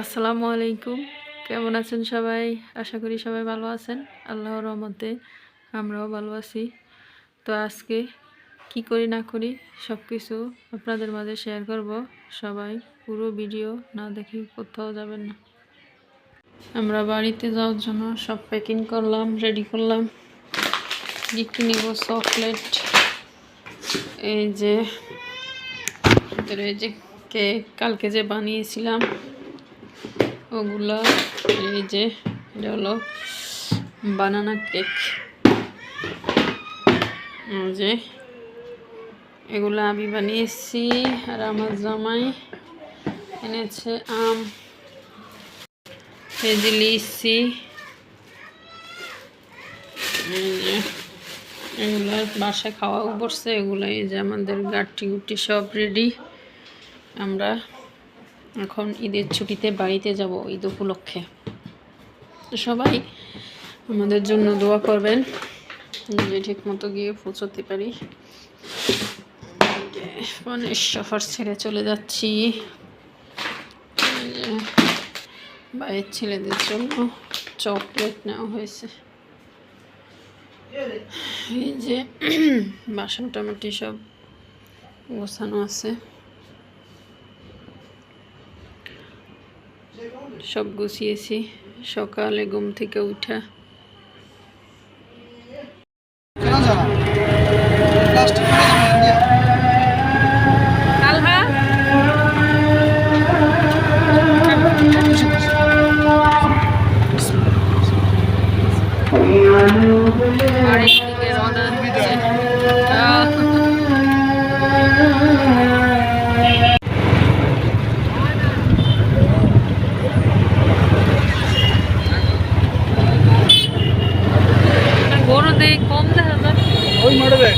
আসসালামু আলাইকুম। কেমন আছেন সবাই? আশা করি সবাই ভালো আছেন। আল্লাহর রহমতে আমরাও ভালো আছি। তো আজকে কি করি না করি সব কিছু আপনাদের মাঝে শেয়ার করব। সবাই পুরো ভিডিও না দেখে কোথাও যাবেন না। আমরা বাড়িতে যাওয়ার জন্য সব প্যাকিং করলাম, রেডি করলাম। কি নিব? চকলেট, এই যে কেক কালকে যে বানিয়েছিলাম ওগুলা, এই যে এটা হলো বানানা কেক, যে এগুলো আমি বানিয়েছি। আর আমার জামাই এনেছে আম, এই যে লিচি, এগুলো বাসায় খাওয়াও পড়ছে। এগুলো এই যে আমাদের গাঠি গুটি সব রেডি। আমরা এখন ঈদের ছুটিতে বাড়িতে যাব ঈদ উপলক্ষে। সবাই আমাদের জন্য দোয়া করবেন যে ঠিক মতো গিয়ে পৌঁছতে পারি। অনেক সফর ছেড়ে চলে যাচ্ছি। বাইরের ছেলেদের জন্য চকলেট নেওয়া হয়েছে। এই যে বাসন টামাটি সব গোছানো আছে, সব গুছিয়েছি সকালে ঘুম থেকে উঠা। বড় দেখ, কম দেখা যায় ওই মডেলে।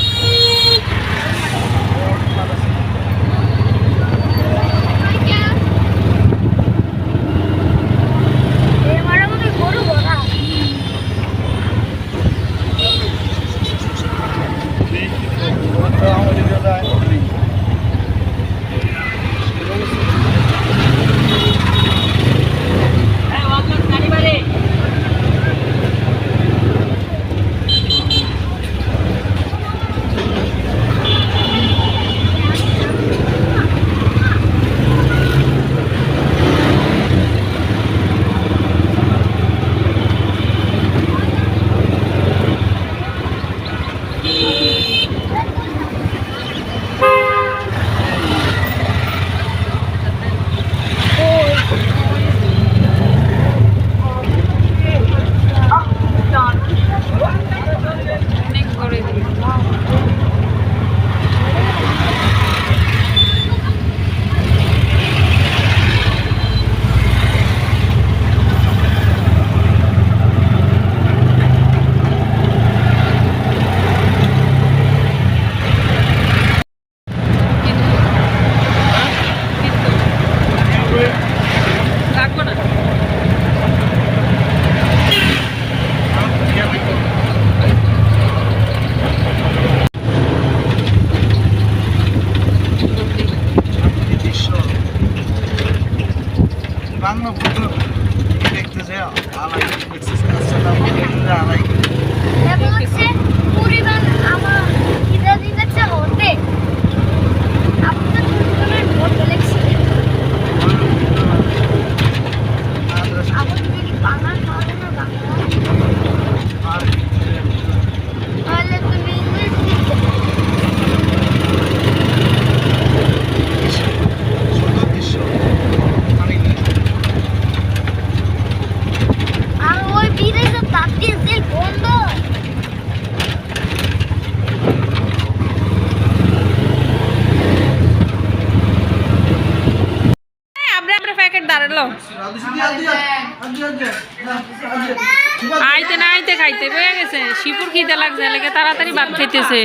আইতে না আইতে খাইতে বয়ে গেছে। শিপুর খিদে লাগছে, লেগে তাড়াতাড়ি ভাত খাইতেছে।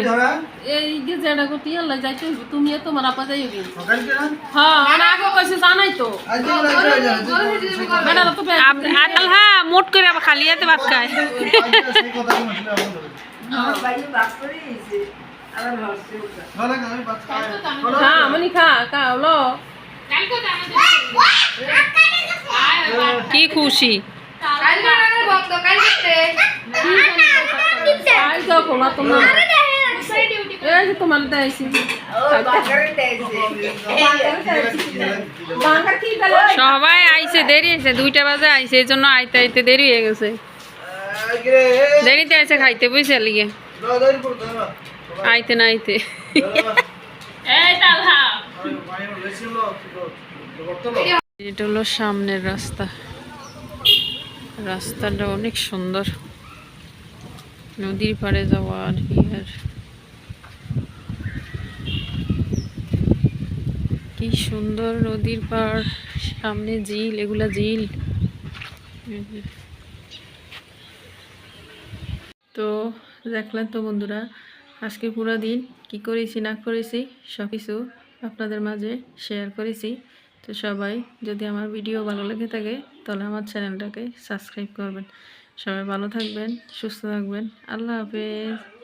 এই যে যেটা করতে আল্লাহ যাইতে তুমি তোমার আপা যাইবি। হ্যাঁ আর আগে কইছে জানাই তো আতাল। হ্যাঁ মোট করে আবার খালি হাতে ভাত খায়। হ্যাঁ মানে খা খা হলো কি খুশি তোমার সবাই আইছে, দেরি হয়েছে, 2টা বাজে আইছে, এই জন্য আইতে আইতে দেরি হয়ে গেছে। দেরিতে আইছে খাইতে বুঝছে লিগে আইতে না আইতে। এটা হলো সামনের রাস্তা, রাস্তাটা অনেক সুন্দর, নদীর পাড়ে যাওয়া আর কি। আর কি সুন্দর নদীর পাড়, সামনে ঝিল, এগুলা ঝিল। তো দেখলেন তো বন্ধুরা, আজকে পুরো দিন কি করেছি না করেছি সব কিছু আপনাদের মাঝে শেয়ার করেছি। তো সবাই যদি আমার ভিডিও ভালো লেগে থাকে তাহলে আমার চ্যানেলটাকে সাবস্ক্রাইব করবেন। সবাই ভালো থাকবেন, সুস্থ থাকবেন। আল্লাহ হাফেজ।